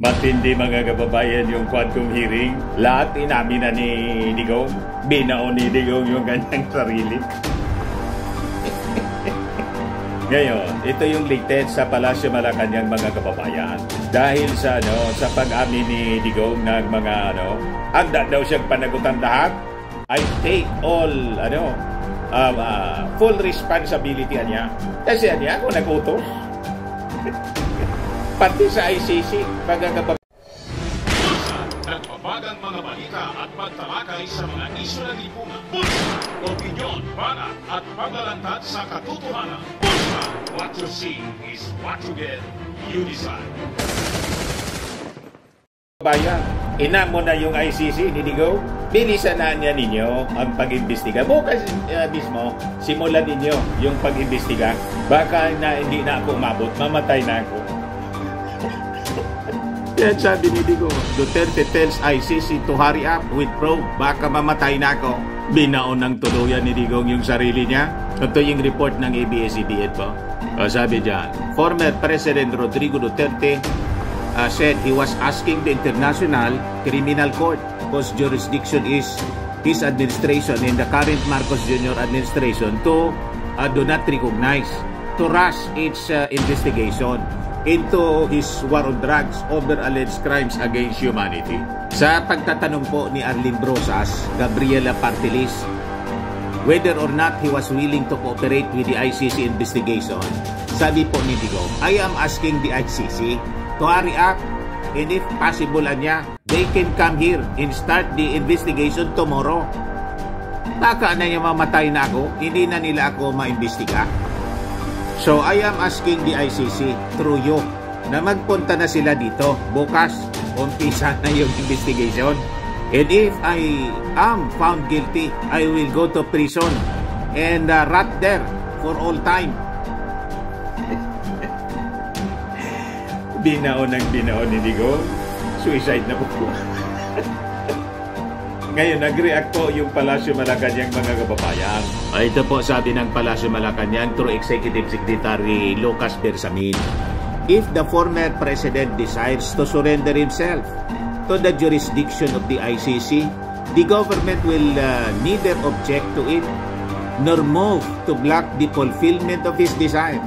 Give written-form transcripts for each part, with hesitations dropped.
Matindi mga kababayan yung quantum hearing. Lahat inamin na ni Digong. Binaon ni Digong yung kanyang sarili. Ngayon, ito yung latest sa Palasyo Malacanang mga kababayan. Dahil sa sa pag-amin ni Digong ng mga handa daw siyang panagutan lahat. I take all full responsibility niya. Kasi niya ako nag-utos. Pati sa ICC, pagkakabag... Nagpapagang mga balita at pagtalakay sa mga isyu na lipungan. Pulsa, opinyon, banat at paglalantad sa katotohanan. Pulsa, what you see is what you get. You decide. Bayan, ina mo na yung ICC ni Digong. Bilisan na niya ninyo ang pag-imbestiga. Bukas mismo, simulan ninyo yung pag-imbestiga. Baka hindi na ako umabot, mamatay na ako. Yan sabi ni Digong, Duterte tells ICC to hurry up with probe. Baka mamatay na ako. Binaon ng tuluyan ni Digong yung sarili niya. Ito yung report ng ABS-CBN po. Sabi dyan, former President Rodrigo Duterte said he was asking the International Criminal Court, whose jurisdiction is his administration and the current Marcos Jr. administration, to do not recognize, to rush its investigation into his war on drugs over alleged crimes against humanity. Sa pagtatanong po ni Arlene Brosas, Gabriela Partilis, whether or not he was willing to cooperate with the ICC investigation, sabi po ni Digong, I am asking the ICC to hurry up, and if possible niya, they can come here and start the investigation tomorrow. Baka na niya mamatay na ako, hindi na nila ako maimbestiga. So I am asking the ICC through you na magpunta na sila dito. Bukas, umpisa na yung investigation. And if I am found guilty, I will go to prison and rot there for all time. Binaon ni Digong. Suicide na po. Ngayon, nag-react po yung Palasyo Malacanang mga kababayan. Ito po sabi ng Palasyo Malacanang through Executive Secretary Lucas Bersamin. If the former president decides to surrender himself to the jurisdiction of the ICC, the government will neither object to it nor move to block the fulfillment of his desire.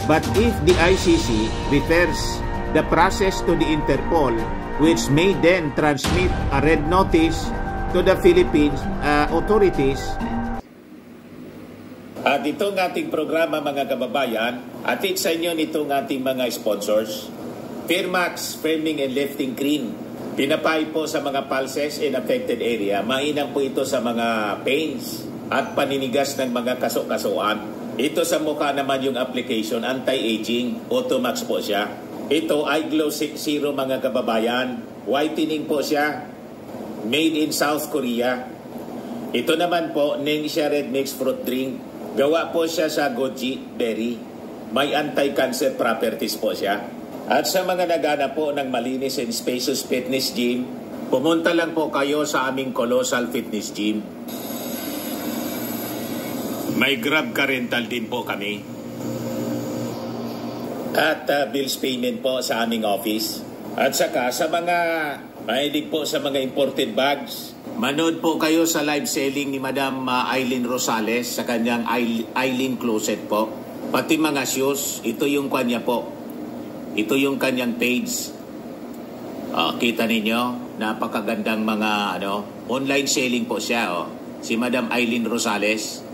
But if the ICC refers the process to the Interpol, which may then transmit a red notice to the Philippines authorities. At itong ating programa mga kababayan, atid sa inyo nitong ating mga sponsors. Firmax Firming and Lifting Cream. Pinapay po sa mga pulses in affected area. Mainam po ito sa mga pains at paninigas ng mga kaso-kasuan. Ito sa mukha naman yung application, anti-aging, Automax po siya. Ito ay Glow 60 mga kababayan. Whitening po siya. Made in South Korea. Ito naman po, Ningxia Red Mix Fruit Drink. Gawa po siya sa goji berry. May anti-cancer properties po siya. At sa mga nagana po ng malinis and spacious fitness gym, pumunta lang po kayo sa aming Colossal Fitness Gym. May Grab Car Rental din po kami. At bills payment po sa aming office. At saka sa mga mahilig po sa mga imported bags, manood po kayo sa live selling ni Madam Aileen Rosales sa kanyang Aileen Closet po. Pati mga shoes, ito yung kanya po. Ito yung kanyang page. Kita ninyo, napakagandang mga online selling po siya. Si Madam Aileen Rosales.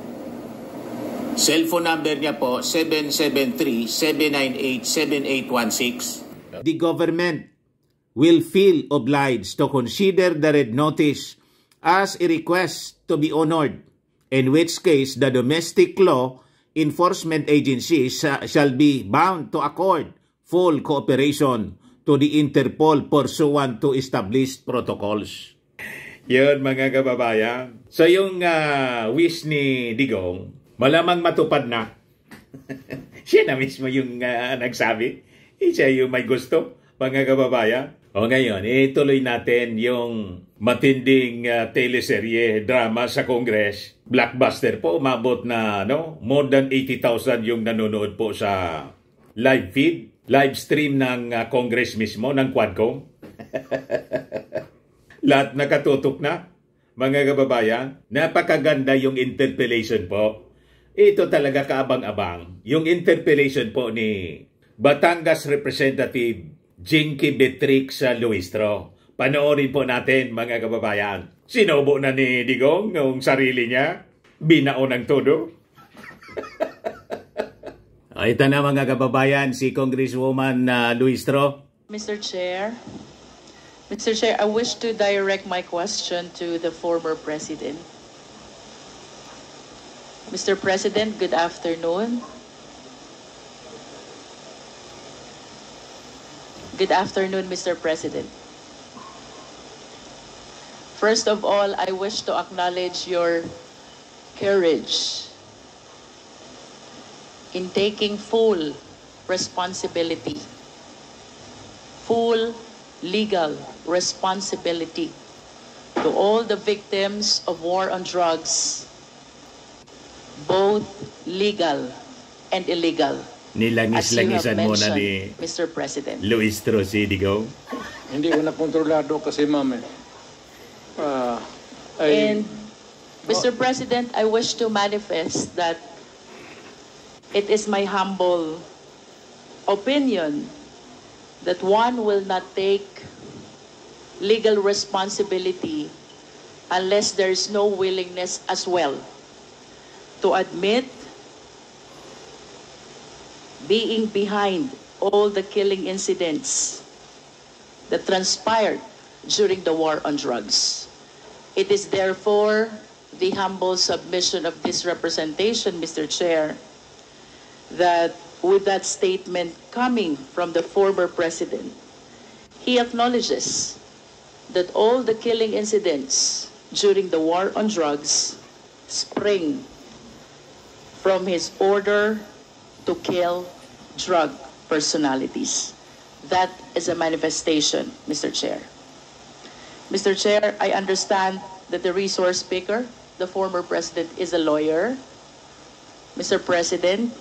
Cellphone number niya po, 773-798-7816. The government will feel obliged to consider the red notice as a request to be honored, in which case the domestic law enforcement agencies shall be bound to accord full cooperation to the Interpol pursuant to established protocols. Yun mga kababayan. So yung wish ni Digong, malamang matupad na. Siya na mismo yung nagsabi. Siya yung may gusto, mga kababayan. O ngayon, ituloy natin yung matinding teleserye, drama sa Congress. Blockbuster po, umabot na more than 80,000 yung nanonood po sa live feed. live stream ng Congress mismo, ng Quadcom. Lahat nakatutok na, mga kababayan. Napakaganda yung interpellation po. Ito talaga kaabang-abang. Yung interpellation po ni Batangas Representative Jinky Betrix Luistro. Panoorin po natin, mga kababayan. Sinubo na ni Digong ng sarili niya. Binao ng todo. Ito na, mga kababayan, si Congresswoman Luistro. Mr. Chair, I wish to direct my question to the former President. Mr. President, good afternoon. Good afternoon, Mr. President. First of all, I wish to acknowledge your courage in taking full responsibility, full legal responsibility to all the victims of war on drugs, both legal and illegal. Nilangis-langisan mo na ni Mr. President. Luistro si Digong. Hindi ko na kontrolado kasi ma'am. And Mr. President, I wish to manifest that it is my humble opinion that one will not take legal responsibility unless there is no willingness as well to admit being behind all the killing incidents that transpired during the war on drugs. It is therefore the humble submission of this representation, Mr. Chair, that with that statement coming from the former President, he acknowledges that all the killing incidents during the war on drugs spring from his order to kill drug personalities. That is a manifestation, Mr. Chair. Mr. Chair, I understand that the resource speaker, the former President, is a lawyer. Mr. President,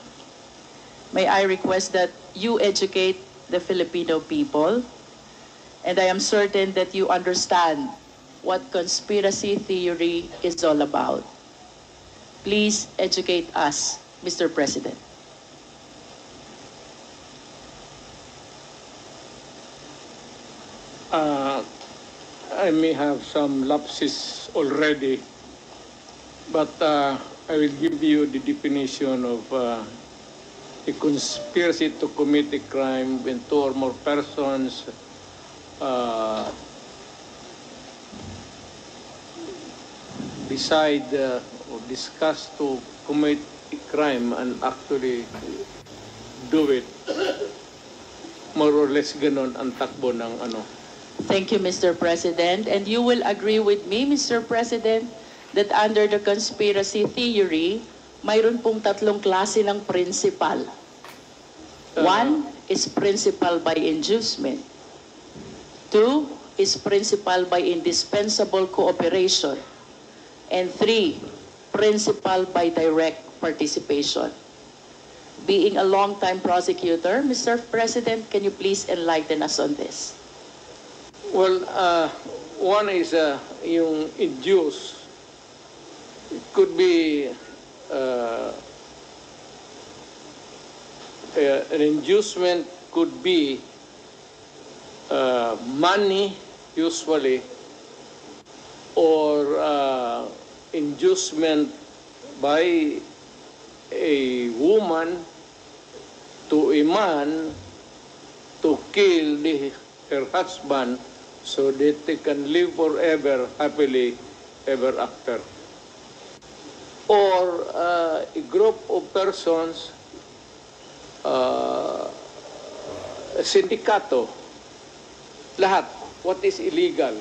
may I request that you educate the Filipino people, and I am certain that you understand what conspiracy theory is all about. Please educate us, Mr. President. I may have some lapses already, but I will give you the definition of a conspiracy to commit a crime when two or more persons decide or discuss to commit a crime and actually do it. More or less ganon ang takbo ng ano. Thank you, Mr. President. And you will agree with me, Mr. President, that under the conspiracy theory, mayroon pong tatlong klase ng principal. One is principal by inducement. Two is principal by indispensable cooperation. And three, principal by direct participation. Being a long-time prosecutor, Mr. President, can you please enlighten us on this? Well, one is yung induce. It could be an inducement could be money, usually, or inducement by a woman to a man to kill her husband so that they can live forever happily ever after. Or a group of persons, a sindikato, lahat, what is illegal,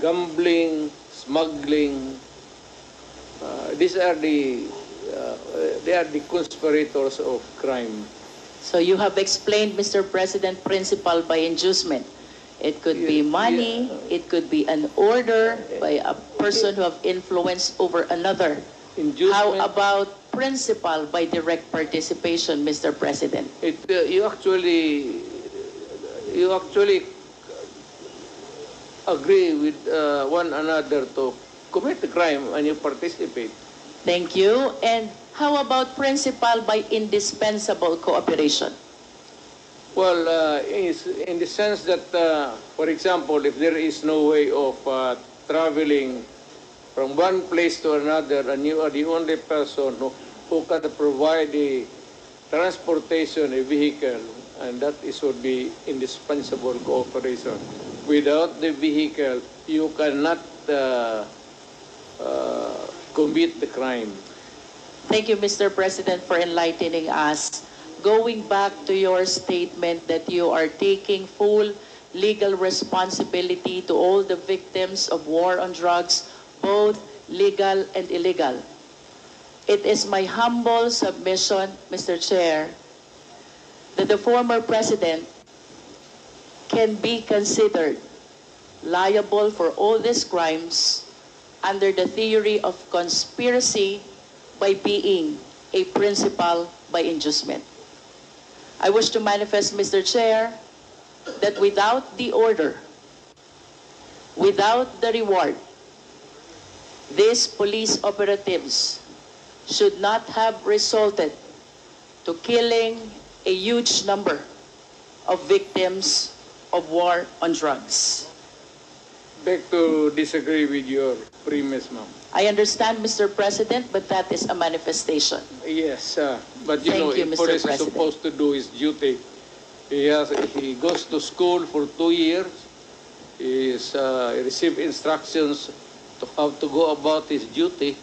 gambling, smuggling, these are they are the conspirators of crime. So you have explained, Mr. President, principal by inducement. It could be money, it could be an order by a person who have influence over another. Inducement. How about principal by direct participation, Mr. President? You actually agree with one another to commit the crime and you participate. Thank you. And how about principal by indispensable cooperation? Well, in the sense that, for example, if there is no way of traveling from one place to another, and you are the only person who can provide the transportation, a vehicle, and that would be indispensable cooperation. Without the vehicle, you cannot commit the crime. Thank you, Mr. President, for enlightening us. Going back to your statement that you are taking full legal responsibility to all the victims of war on drugs, both legal and illegal. It is my humble submission, Mr. Chair, that the former president can be considered liable for all these crimes under the theory of conspiracy by being a principal by inducement. I wish to manifest, Mr. Chair, that without the order, without the reward, these police operatives should not have resulted to killing a huge number of victims of war on drugs. Beg to disagree with your premise, ma'am. I understand, Mr. President, but that is a manifestation. Yes, but you Thank know, you, a Mr. police is President. supposed to do his duty. He goes to school for 2 years. He receives instructions to how to go about his duty.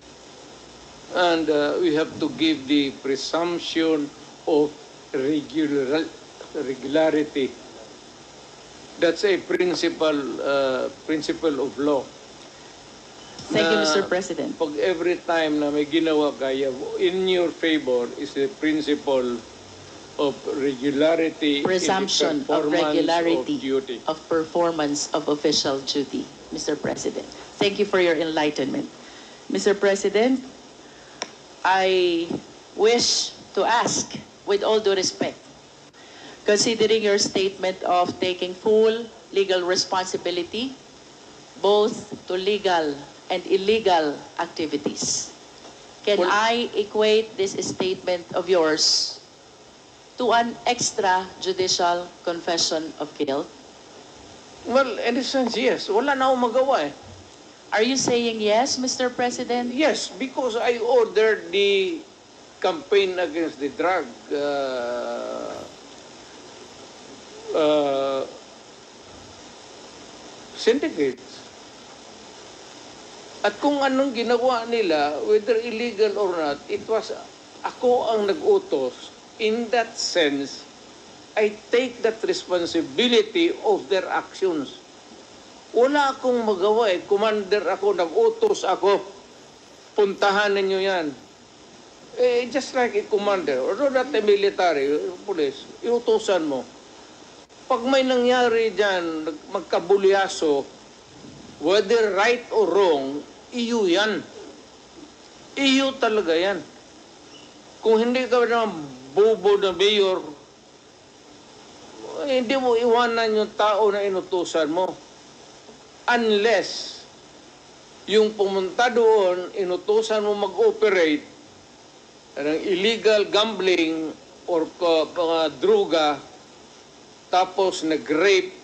And we have to give the presumption of regularity. That's a principle of law. Thank you, Na Mr. President. Pag every time na may ginawa kaya in your favor is the principle of regularity Presumption in the of performance regularity of duty. of performance of official duty, Mr. President. Thank you for your enlightenment. Mr. President, I wish to ask, with all due respect, considering your statement of taking full legal responsibility, both to legal and illegal activities, can I equate this statement of yours to an extrajudicial confession of guilt? Well, in a sense, yes. Wala na akong magawa eh. Are you saying yes, Mr. President? Yes, because I ordered the campaign against the drug syndicates. At kung anong ginawa nila, whether illegal or not, it was ako ang nag-utos. In that sense, I take that responsibility of their actions. Wala akong magawa eh. Commander ako, nag-utos ako. Puntahan ninyo yan. Just like a commander, or not a military, police, iutusan mo. Pag may nangyari dyan, magkabulyaso, whether right or wrong, iyo yan. Iyo talaga yan. Kung hindi ka naman bobo na mayor, hindi mo iwanan yung tao na inutusan mo. Unless yung pumunta doon, inutusan mo mag-operate ng illegal gambling or mga droga, tapos nag-rape,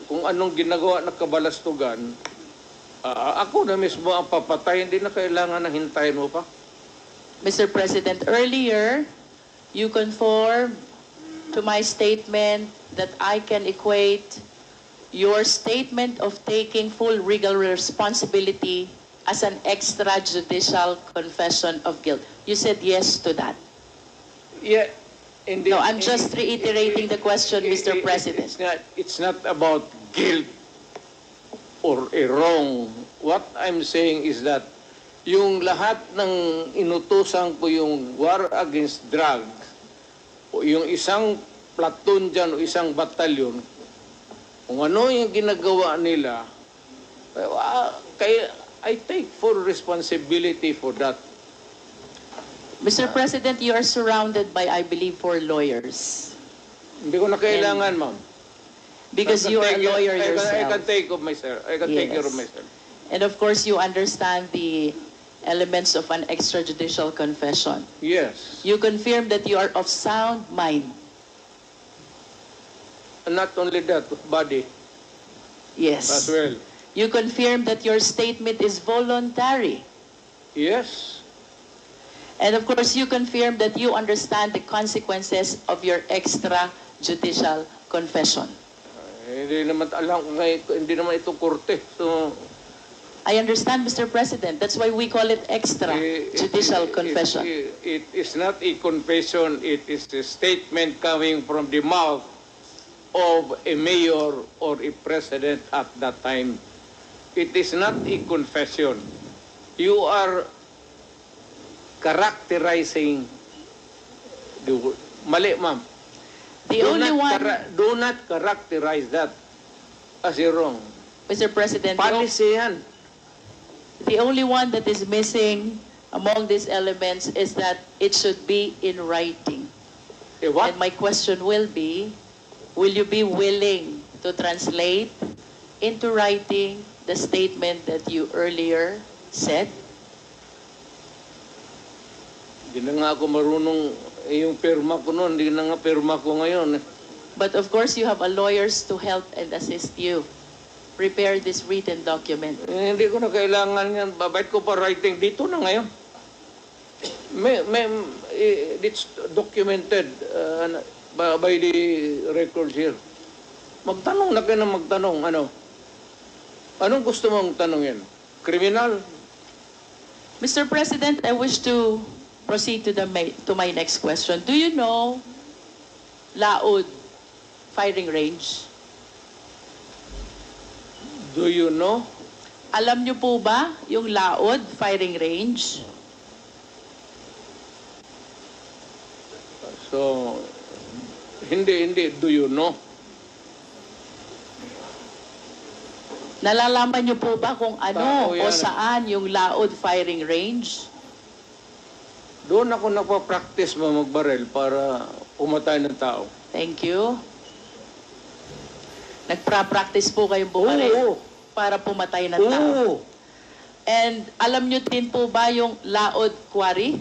kung anong ginagawa na kabalastugan, ako na mismo ang papatay, hindi na kailangan na hintayin mo pa. Mr. President, earlier, you conformed to my statement that I can equate your statement of taking full legal responsibility as an extrajudicial confession of guilt. You said yes to that. Yeah. No, I'm just reiterating the question, Mr. President. It's not about guilt or a wrong. What I'm saying is that yung lahat ng inutusan ko yung war against drugs, o yung isang platoon dyan o isang batalyon, kung ano yung ginagawa nila, kaya I take full responsibility for that. Mr. President, you are surrounded by, I believe, 4 lawyers. Hindi ko na kailangan, ma'am. Because you are a lawyer I yourself. can take of myself. I can take care of Yes. myself. And of course, you understand the elements of an extrajudicial confession. Yes. You confirm that you are of sound mind. And not only that, body Yes. as well. You confirm that your statement is voluntary. Yes. And of course, you confirm that you understand the consequences of your extrajudicial confession. Hindi naman alam, hindi naman ito korte. So, I understand, Mr. President. That's why we call it extrajudicial confession. It is not a confession. It is a statement coming from the mouth of a mayor or a president at that time. It is not a confession. You are characterizing the word. Mali, ma'am. Do not characterize that as a wrong. Mr. President, Policy yan. the only one that is missing among these elements is that it should be in writing. What? And my question will be, will you be willing to translate into writing the statement that you earlier said? Hindi na nga ako marunong, yung pirma ko noon, hindi na nga pirma ko ngayon. But of course, you have a lawyers to help and assist you. Prepare this written document. Hindi ko na kailangan yan. Babait ko pa writing dito na ngayon. It's documented by the records here. Magtanong na kayo na magtanong. Anong gusto mong tanongin? Criminal? Mr. President, I wish to proceed to my next question. Do you know Laod firing range? Do you know? Alam niyo po ba yung Laod firing range? So, hindi. Do you know? Nalalaman niyo po ba kung ano Tao yan. o saan yung Laod firing range? Doon ako nagpa-practice magbarel para pumatay ng tao. Thank you. Nagpa-practice po kayong bumaril para pumatay ng tao. And alam niyo din po ba yung Laod Quarry?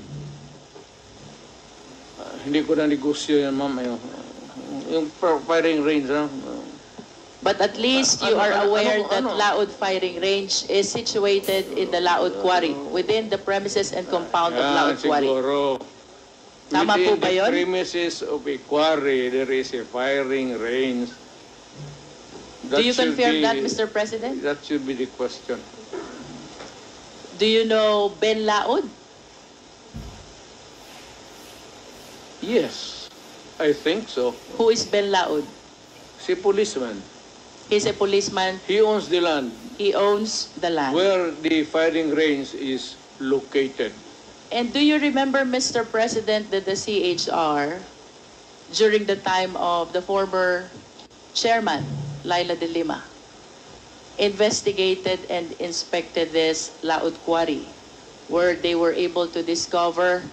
Hindi ko na negosyo yan, ma'am. Yung firing range, But at least you are aware that Laod firing range is situated in the Laod Quarry, within the premises and compound of Laod Quarry. Siguro. Tama po ba yun? Within the premises of a quarry, there is a firing range. Do you confirm that, Mr. President? That should be the question. Do you know Ben Laod? Yes, I think so. Who is Ben Laod? Si policeman. He's a policeman. He owns the land He owns the land. where the firing range is located. And do you remember, Mr. President, that the CHR, during the time of the former chairman, Laila de Lima, investigated and inspected this Laod Quarry, where they were able to discover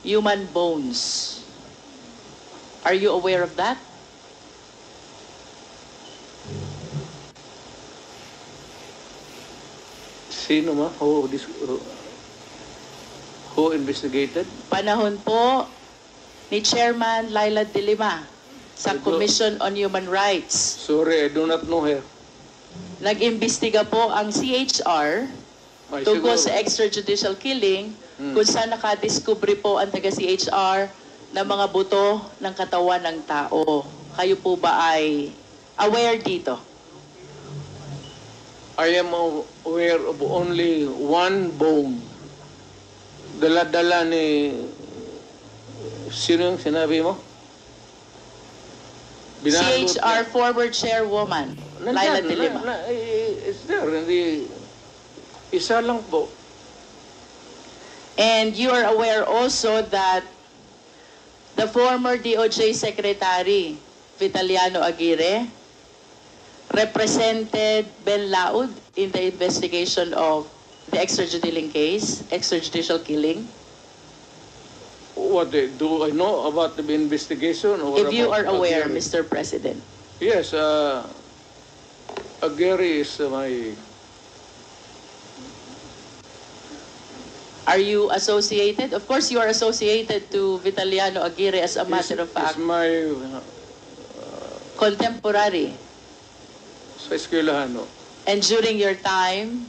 human bones. Are you aware of that? Sino ma? Who investigated? Panahon po ni Chairman Laila de Lima sa Commission on Human Rights. Sorry, I do not know her. Nag-imbestiga po ang CHR Ay, tungkol siguro. sa extrajudicial killing kung saan nakadiskubre po ang taga-CHR ng mga buto ng katawan ng tao. Kayo po ba ay aware dito? I am aware of only one bone. Dala-dala ni... Sino yung sinabi mo? CHR former chairwoman, Laila de Lima. It's there. Hindi, isa lang po. And you are aware also that the former DOJ Secretary, Vitaliano Aguirre, represented Ben Laod in the investigation of the extrajudicial killing. What, do I know about the investigation? Or If you about are aware, Aguirre? Mr. President. Yes, Aguirre is my... Are you associated? Of course, you are associated to Vitaliano Aguirre as a matter of fact. Is my... Contemporary. sa eskwelahan, no? And during your time,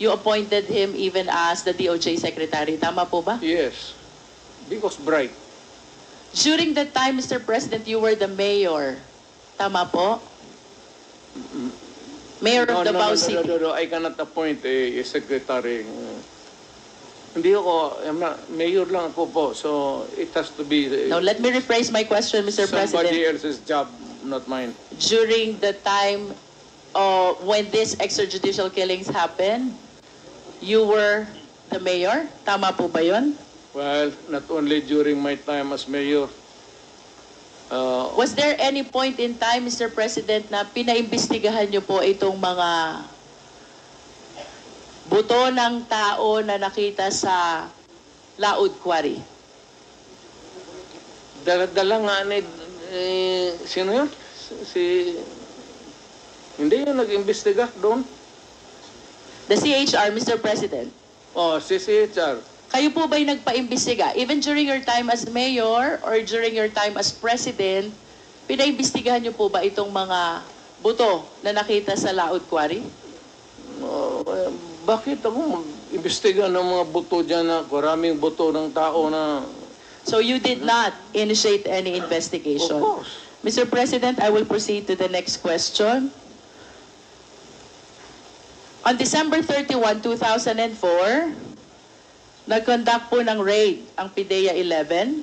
you appointed him even as the DOJ Secretary. Tama po ba? Yes. Because bright. During that time, Mr. President, you were the mayor. Tama po? Mayor of Davao City. No, I cannot appoint a secretary. Hindi ako, mayor lang ako po. So, it has to be Now, let me rephrase my question, Mr. somebody President. else's job, not mine. During the time when these extrajudicial killings happened, you were the mayor? Tama po ba yun? Well, not only during my time as mayor. Was there any point in time, Mr. President, na pinaimbestigahan niyo po itong mga buto ng tao na nakita sa Laud Quarry? Dala nga ni... sino yun? Hindi yun nag-imbestiga doon. The CHR, Mr. President. Oh, si CHR. Kayo po ba'y nagpaimbestiga? Even during your time as mayor or during your time as president, pinaimbestigahan niyo po ba itong mga buto na nakita sa Laud Quarry? Bakit ako mag-imbestiga ng mga buto dyan na maraming buto ng tao na... So you did not initiate any investigation? Of course. Mr. President, I will proceed to the next question. On December 31, 2004, nag-conduct po ng raid ang PIDEA 11,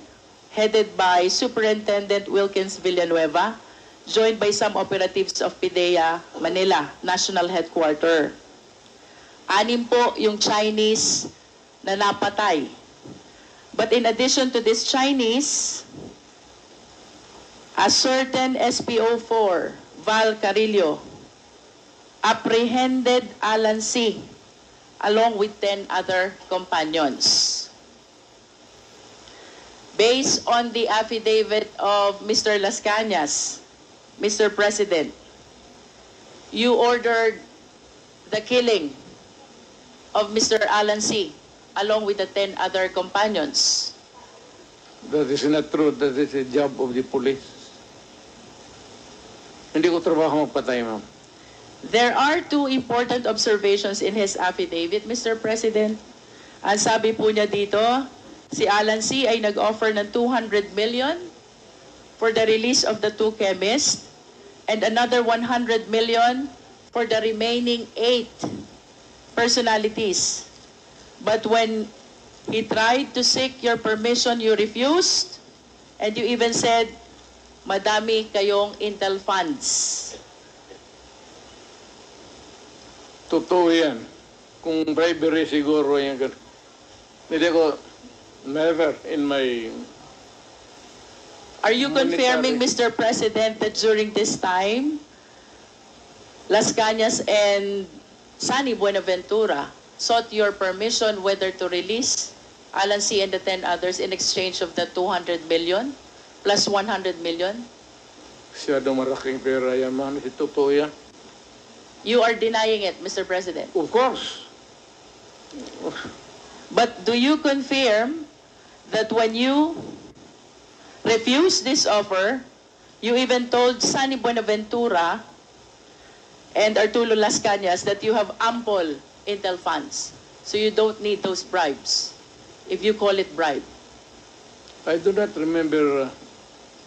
headed by Superintendent Wilkins Villanueva, joined by some operatives of PIDEA Manila, National Headquarter. 6 po yung Chinese na napatay. But in addition to this Chinese, a certain SPO4, Val Carillo, apprehended Alan C. along with 10 other companions. Based on the affidavit of Mr. Las Cañas, Mr. President, you ordered the killing of Mr. Alan C. along with the 10 other companions. That is not true. That is a job of the police. Hindi ko trabaho magpatay, ma'am. There are 2 important observations in his affidavit, Mr. President. Ang sabi po niya dito, si Alan C. ay nag-offer ng 200 million for the release of the 2 chemists and another 100 million for the remaining 8 personalities. But when he tried to seek your permission, you refused, and you even said, madami kayong intel funds. Totoo yan. Kung bribery siguro yan. Hindi ko, never in my... Are you confirming, Mr. President, that during this time, Las Cañas and Sunny Buenaventura sought your permission whether to release Alan C. and the 10 others in exchange of the 200 million plus 100 million? Siyado maraking pera yan, ma'am. Totoo yan. You are denying it, Mr. President. Of course. But do you confirm that when you refused this offer, you even told Sunny Buenaventura and Arturo Las Cañas that you have ample intel funds, so you don't need those bribes, if you call it bribe? I do not remember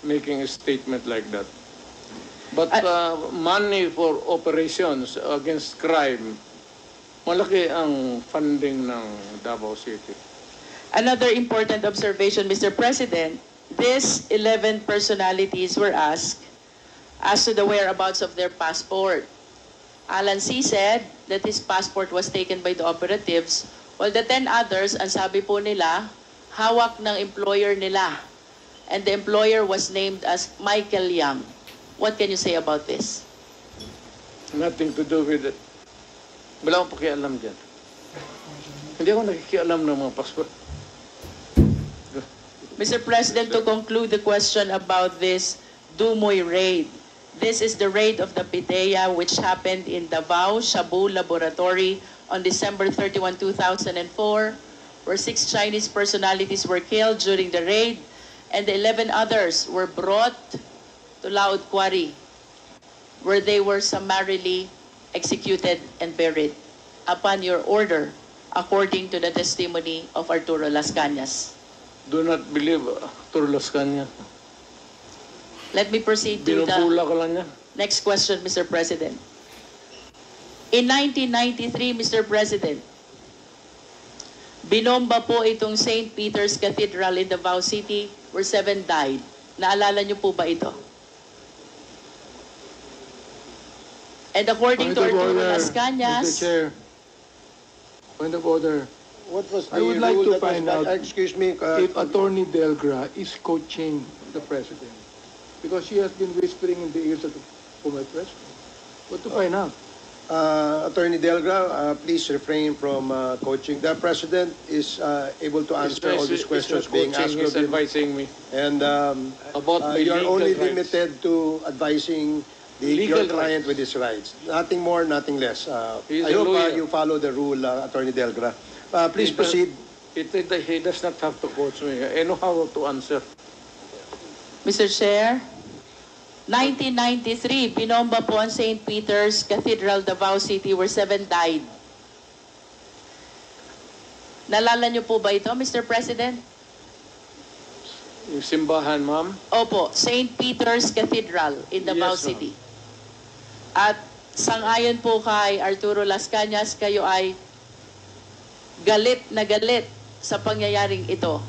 making a statement like that. But money for operations against crime, malaki ang funding ng Davao City. Another important observation, Mr. President, these 11 personalities were asked as to the whereabouts of their passport. Alan C. said that his passport was taken by the operatives, while the 10 others, ang sabi po nila, hawak ng employer nila. And the employer was named as Michael Yang. What can you say about this? Nothing to do with it. Wala akong pakialam dyan. Hindi ako nakikialam ng mga passport. Mr. President, to conclude the question about this Dumoy raid. This is the raid of the PIDEA which happened in Davao Shabu Laboratory on December 31, 2004, where 6 Chinese personalities were killed during the raid and the 11 others were brought to Laod Quarry, where they were summarily executed and buried upon your order, according to the testimony of Arturo Las Cañas. Do not believe Arturo Las Cañas. Let me proceed to Binubula the ka lang niya. next question, Mr. President. In 1993, Mr. President, binomba po itong St. Peter's Cathedral in Davao City where 7 died. Naalala niyo po ba ito? And according to Arturo Las Cañas, Mr. Chair, point of order. What was the I would like rule to that was find out excuse me, if Attorney Delgra is coaching the President. Because she has been whispering in the ears of the former President. What to find out? Attorney Delgra, please refrain from coaching. The President is able to answer all these questions being asked He's of him. advising me. And About my you are legal only rights. limited to advising Legal your client rights. with his rights. Nothing more, nothing less. He's I a hope lawyer. you follow the rule, Attorney Delgra. Please He proceed. He does not have to coach me. I know how to answer. Mr. Chair, 1993, binomba po ang St. Peter's Cathedral, Davao City, where 7 died. Nalala niyo po ba ito, Mr. President? Yung simbahan, ma'am. Opo, St. Peter's Cathedral in Davao Yes, ma'am. City. At sangayon po kay Arturo Las Cañas, kayo ay galit na galit sa pangyayaring ito.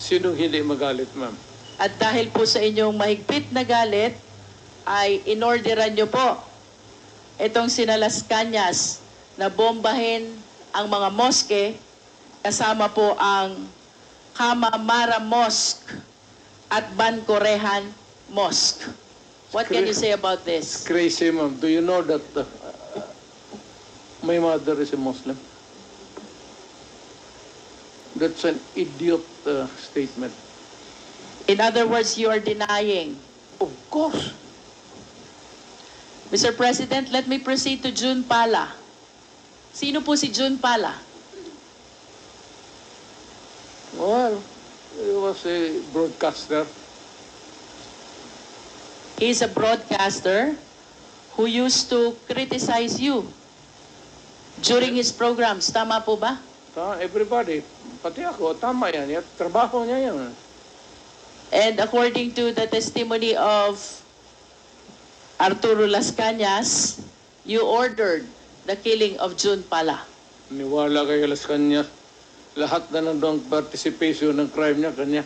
Sinong hindi magalit, ma'am? At dahil po sa inyong mahigpit na galit, ay inorderan nyo po itong sina Las Cañas na bombahin ang mga moske, kasama po ang Kamamara Mosque at Bancorehan Mosque. What can you say about this? Crazy, ma'am. Do you know that my mother is a Muslim? That's an idiot statement. In other words, you are denying. Of course. Mr. President, let me proceed to June Pala. Sino po si June Pala? Well, he was a broadcaster. He's a broadcaster who used to criticize you during his programs. Tama po ba? Everybody, pati ako, tama yan. Trabaho niya yan. And according to the testimony of Arturo Las Cañas, you ordered the killing of June Pala. Niwala kay Las Cañas. Lahat na nandang participation ng crime niya, kanya.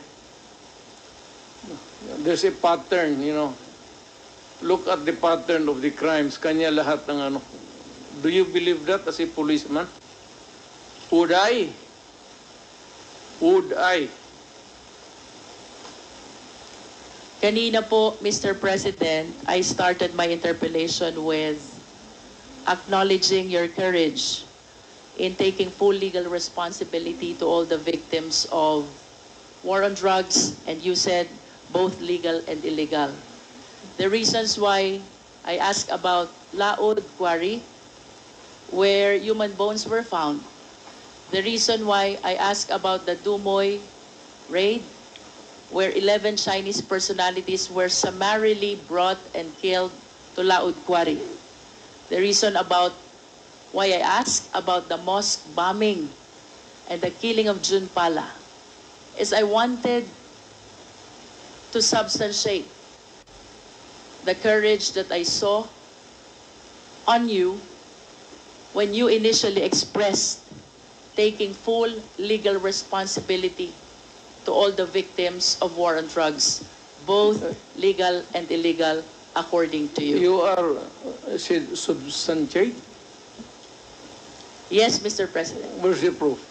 There's a pattern, you know. Look at the pattern of the crimes. Kanya lahat ng ano. Do you believe that as a policeman? Would I? Would I? Kanina po, Mr. President, I started my interpellation with acknowledging your courage in taking full legal responsibility to all the victims of war on drugs, and you said both legal and illegal. The reasons why I asked about Laod Quarry, where human bones were found. The reason why I asked about the Dumoy raid, where 11 Chinese personalities were summarily brought and killed to Laod Quarry. The reason about why I asked about the mosque bombing and the killing of June Pala is I wanted to substantiate the courage that I saw on you when you initially expressed taking full legal responsibility to all the victims of war on drugs, both legal and illegal, according to you. You are substantiate? Yes, Mr. President. Where's the proof?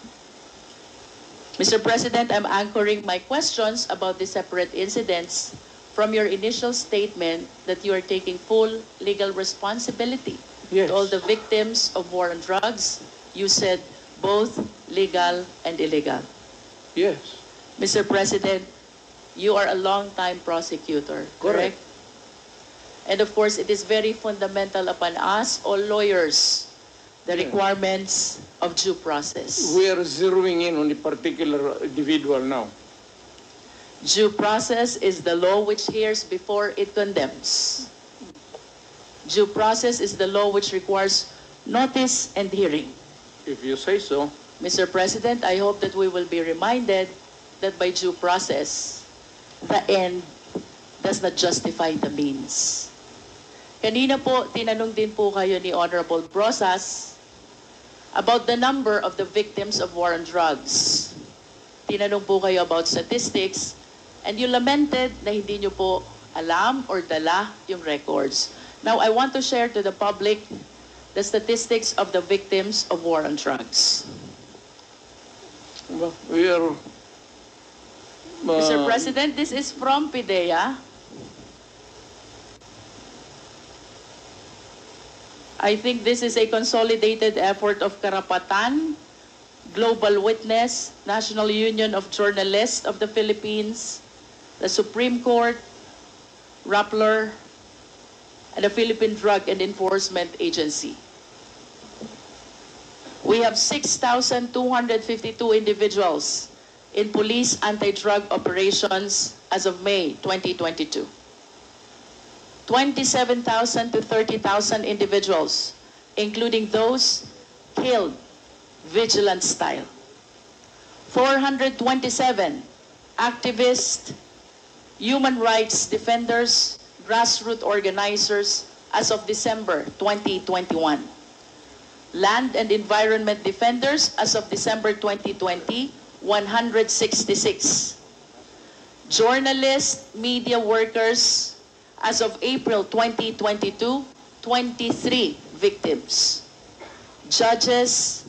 Mr. President, I'm anchoring my questions about the separate incidents from your initial statement that you are taking full legal responsibility Yes. to all the victims of war on drugs. You said both legal and illegal. Yes. Mr. President, you are a long-time prosecutor, correct? And of course, it is very fundamental upon us, all lawyers, the requirements of due process. We are zeroing in on a particular individual now. Due process is the law which hears before it condemns. Due process is the law which requires notice and hearing. If you say so. Mr. President, I hope that we will be reminded that by due process, the end does not justify the means. Kanina po, tinanong din po kayo ni Honorable Brosas about the number of the victims of war on drugs. Tinanong po kayo about statistics, and you lamented na hindi nyo po alam or dala yung records. Now, I want to share to the public the statistics of the victims of war on drugs. We are... Mr. President, this is from PIDEA. I think this is a consolidated effort of Karapatan, Global Witness, National Union of Journalists of the Philippines, the Supreme Court, Rappler, and the Philippine Drug and Enforcement Agency. We have 6,252 individuals in police anti-drug operations as of May 2022. 27,000 to 30,000 individuals, including those killed vigilant style. 427 activists, human rights defenders, grassroots organizers as of December 2021. Land and environment defenders as of December 2020, 166. Journalists, media workers as of April 2022, 23 victims. Judges,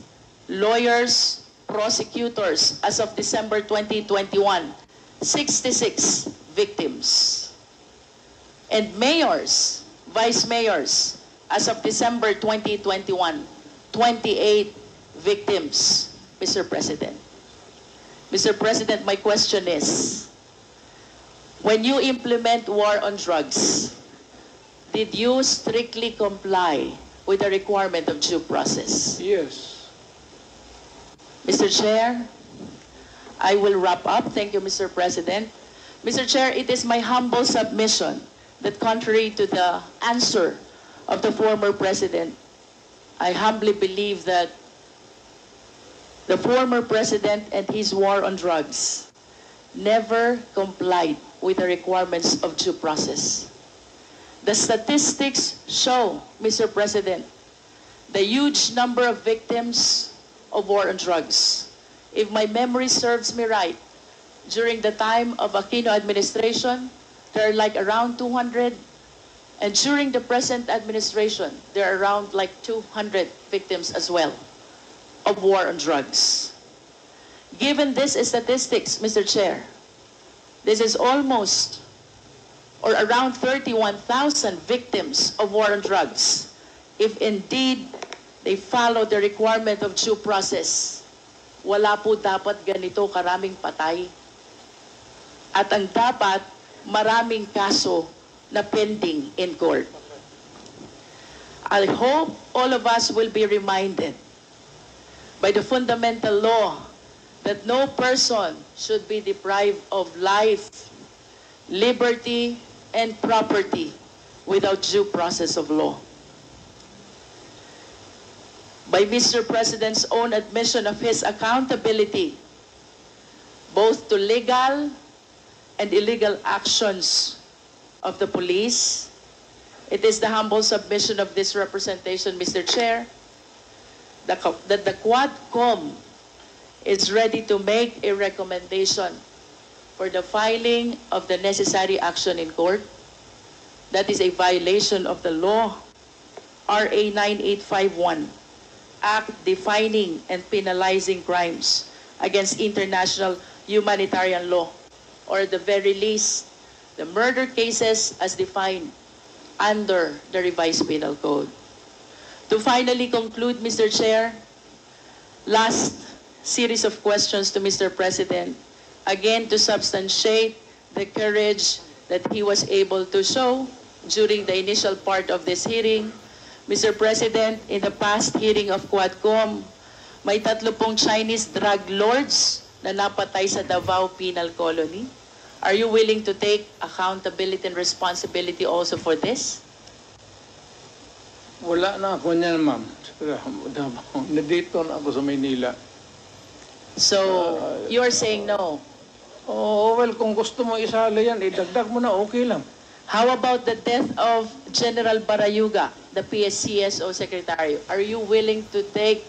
lawyers, prosecutors as of December 2021, 66 victims. And mayors, vice mayors as of December 2021, 28 victims, Mr. President. Mr. President, my question is, when you implement war on drugs, did you strictly comply with the requirement of due process? Yes. Mr. Chair, I will wrap up. Thank you, Mr. President. Mr. Chair, it is my humble submission that contrary to the answer of the former President, I humbly believe that the former President and his war on drugs never complied with the requirements of due process. The statistics show, Mr. President, the huge number of victims of war on drugs. If my memory serves me right, during the time of Aquino administration, there are like around 200, and during the present administration, there are around like 200 victims as well of war on drugs. Given these statistics, Mr. Chair, this is almost or around 31,000 victims of war on drugs. If indeed they follow the requirement of due process, wala po dapat ganito karaming patay. At ang dapat, maraming kaso na pending in court. I hope all of us will be reminded by the fundamental law that no person should be deprived of life, liberty, and property without due process of law. By Mr. President's own admission of his accountability, both to legal and illegal actions of the police, it is the humble submission of this representation, Mr. Chair, that the Quadcom is ready to make a recommendation for the filing of the necessary action in court. That is a violation of the law, RA 9851, Act defining and penalizing crimes against international humanitarian law, or at the very least, the murder cases as defined under the revised penal code. To finally conclude, Mr. Chair, last series of questions to Mr. President. again to substantiate the courage that he was able to show during the initial part of this hearing. Mr. President, in the past hearing of Quadcom, may 3 Chinese drug lords na napatay sa Davao Penal Colony. Are you willing to take accountability and responsibility also for this? Wala na ako niyan, ma'am. Nandito na ako sa Maynila. So, you are saying no. Oh, well, kung gusto mo isali yan, idagdag mo na, okay lang. How about the death of General Barayuga, the PSCSO Secretary? Are you willing to take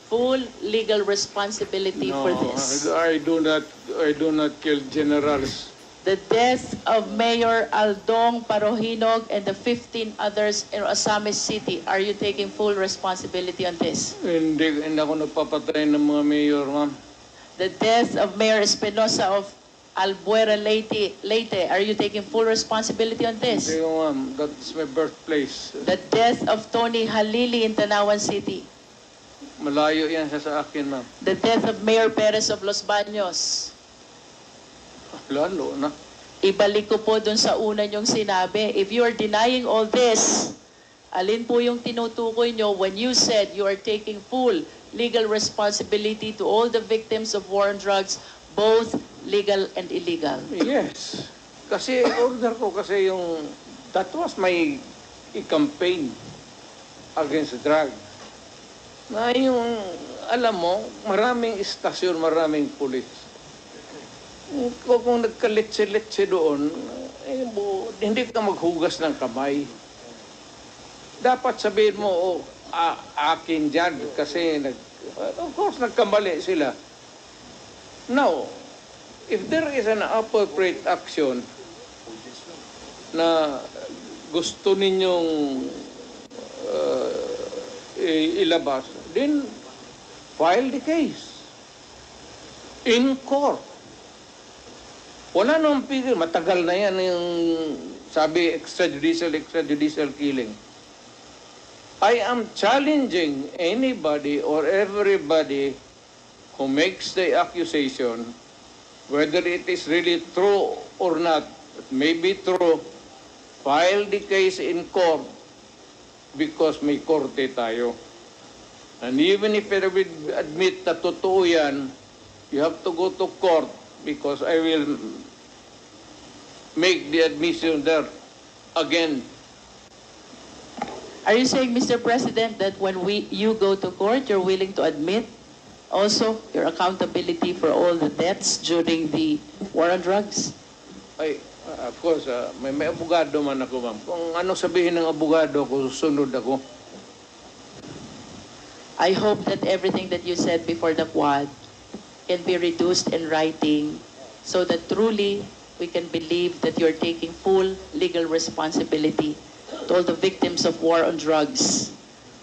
full legal responsibility for this? I do not kill generals. The death of Mayor Aldong Parohinog and the 15 others in Osamis City, are you taking full responsibility on this? Hindi ako nagpapatay ng mga mayor, ma'am. The death of Mayor Espinosa of Albuera Leyte, are you taking full responsibility on this? Hindi, ma'am. That's my birthplace. The death of Tony Halili in Tanawan City. Malayo yan sa akin, ma'am. The death of Mayor Perez of Los Baños. Lalo na. Ibalik ko po dun sa una niyong sinabi. If you are denying all this, alin po yung tinutukoy nyo when you said you are taking full legal responsibility to all the victims of war on drugs, both legal and illegal? Yes. Kasi order ko kasi that was my campaign against drugs. Na alam mo, maraming istasyon, maraming pulis. Kung nagkaletse-letse doon, hindi ka maghugas ng kamay. Dapat sabihin mo, akin dyan, kasi of course, nagkamali sila. Now, if there is an appropriate action na gusto ninyong ilabas, then file the case in court. Wala nang pigil, matagal na yan yung sabi extrajudicial killing. I am challenging anybody or everybody who makes the accusation, whether it is really true or not, it may be true, file the case in court because may korte tayo. And even if I will admit na totoo yan, you have to go to court because I will make the admission there again. Are you saying, Mr. President, that when you go to court, you're willing to admit also your accountability for all the deaths during the war on drugs? Of course, may abogado man ako, ma'am. Kung ano sabihin ng abogado ko, susunod ako. I hope that everything that you said before the Quad can be reduced in writing so that truly we can believe that you're taking full legal responsibility to all the victims of war on drugs,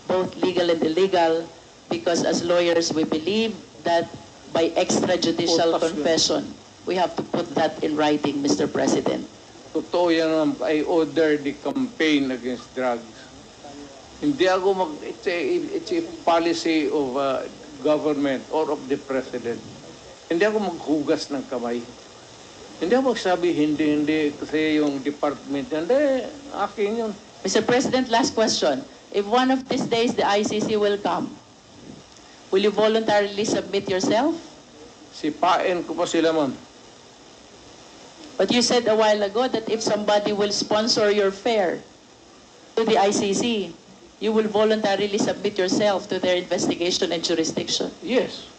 both legal and illegal, because as lawyers we believe that by extrajudicial confession, we have to put that in writing, Mr. President. Totoo yan, ma'am. I ordered the campaign against drugs. Hindi ako it's a policy of government or of the president. Hindi ako maghugas ng kamay. Hindi ako magsabi hindi kasi yung department hindi akin yun. Mr. President, last question. If one of these days the ICC will come, will you voluntarily submit yourself? Sipain ko pa sila, ma'am. But you said a while ago that if somebody will sponsor your fare to the ICC, you will voluntarily submit yourself to their investigation and jurisdiction. Yes.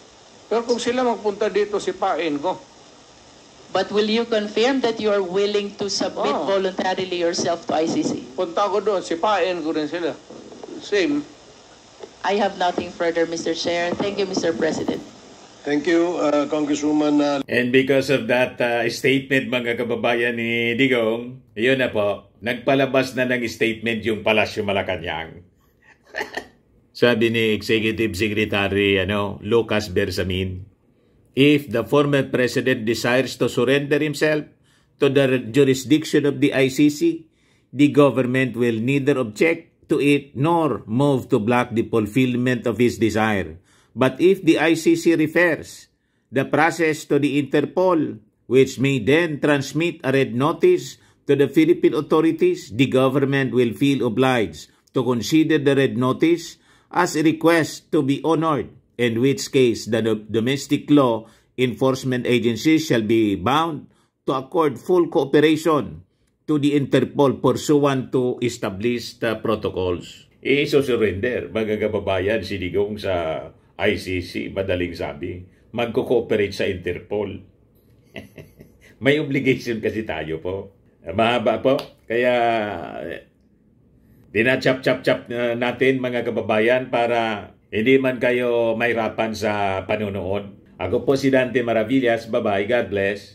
Pero kung sila magpunta dito, sipain ko. But will you confirm that you are willing to submit voluntarily yourself to ICC? Punta ko doon, sipain ko rin sila. Same. I have nothing further, Mr. Chair. Thank you, Mr. President. Thank you, Congresswoman. And because of that statement, mga kababayan ni Digong, yun na po, nagpalabas na ng statement yung Palasyo Malacanang. Sabi ni Executive Secretary Lucas Bersamin, if the former president desires to surrender himself to the jurisdiction of the ICC, the government will neither object to it nor move to block the fulfillment of his desire. But if the ICC refers the process to the Interpol, which may then transmit a red notice to the Philippine authorities. The government will feel obliged to consider the red notice as a request to be honored, in which case the domestic law enforcement agencies shall be bound to accord full cooperation to the Interpol pursuant to established protocols. Iso-surrender, mga kababayan, si Digong sa ICC, madaling sabi, magko-cooperate sa Interpol. May obligation kasi tayo po. Mahaba po, kaya dinachap-chap-chap natin mga kababayan para hindi man kayo mahirapan sa panonood. Ako po si Dante Maravillas, bye-bye, God bless.